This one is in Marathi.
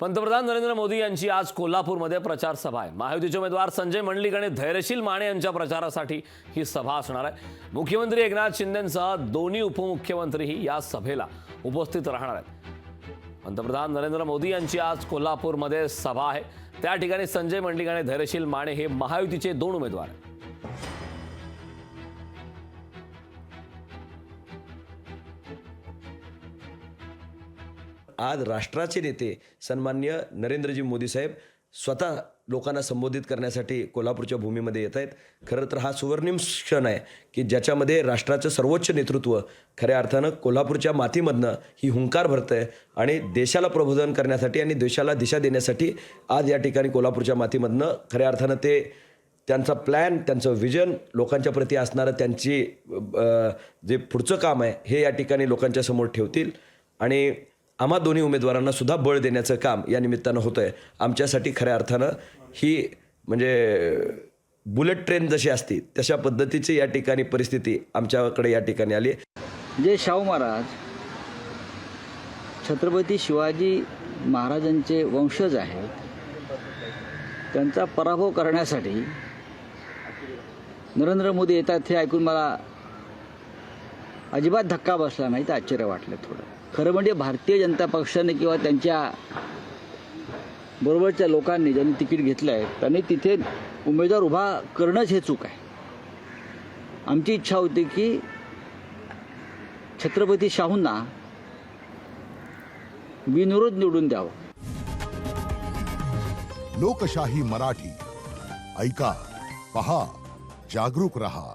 पंतप्रधान नरेंद्र मोदी यांची आज कोल्हापूरमध्ये प्रचार सभा आहे। महायुतीचे उमेदवार संजय मंडलिक आणि धैर्यशील माने यांच्या प्रचारासाठी ही सभा असणार आहे। मुख्यमंत्री एकनाथ शिंदेंसह दोन्ही उपमुख्यमंत्रीही या सभेला उपस्थित राहणार आहेत। पंतप्रधान नरेंद्र मोदी यांची आज कोल्हापूरमध्ये सभा आहे। त्या ठिकाणी संजय मंडलिक आणि धैर्यशील माने हे महायुतीचे दोन उमेदवार आहेत। आज राष्ट्राचे नेते सन्माननीय नरेंद्रजी मोदी साहेब स्वतः लोकांना संबोधित करण्यासाठी कोल्हापूरच्या भूमीमध्ये येत आहेत। खरं तर हा सुवर्णिम क्षण आहे की ज्याच्यामध्ये राष्ट्राचं सर्वोच्च नेतृत्व खऱ्या अर्थानं कोल्हापूरच्या मातीमधनं ही हुंकार भरतंय आणि देशाला प्रबोधन करण्यासाठी आणि देशाला दिशा देण्यासाठी आज या ठिकाणी कोल्हापूरच्या मातीमधनं खऱ्या अर्थानं ते त्यांचा प्लॅन, त्यांचं विजन, लोकांच्या प्रती असणारं त्यांची जे पुढचं काम आहे हे या ठिकाणी लोकांच्या समोर ठेवतील आणि आम्हा दोन्ही उमेदवारांना सुद्धा बळ देण्याचं काम या निमित्तानं होतं आहे। आमच्यासाठी खऱ्या अर्थानं ही म्हणजे बुलेट ट्रेन जशी असती तशा पद्धतीची या ठिकाणी परिस्थिती आमच्याकडे या ठिकाणी आली। जे शाहू महाराज छत्रपती शिवाजी महाराजांचे वंशज आहेत, त्यांचा पराभव करण्यासाठी नरेंद्र मोदी येतात हे ऐकून मला अजिबात धक्का बसला नाही, तर आश्चर्य वाटलं थोडं। खरं म्हणजे भारतीय जनता पक्षाने किंवा त्यांच्या बरोबरच्या लोकांनी ज्यांनी तिकीट घेतलं आहे त्यांनी तिथे उमेदवार उभा करणंच हे चूक आहे। आमची इच्छा होती की छत्रपती शाहूंना बिनविरोध निवडून द्यावं। लोकशाही मराठी ऐका, पहा, जागरूक रहा।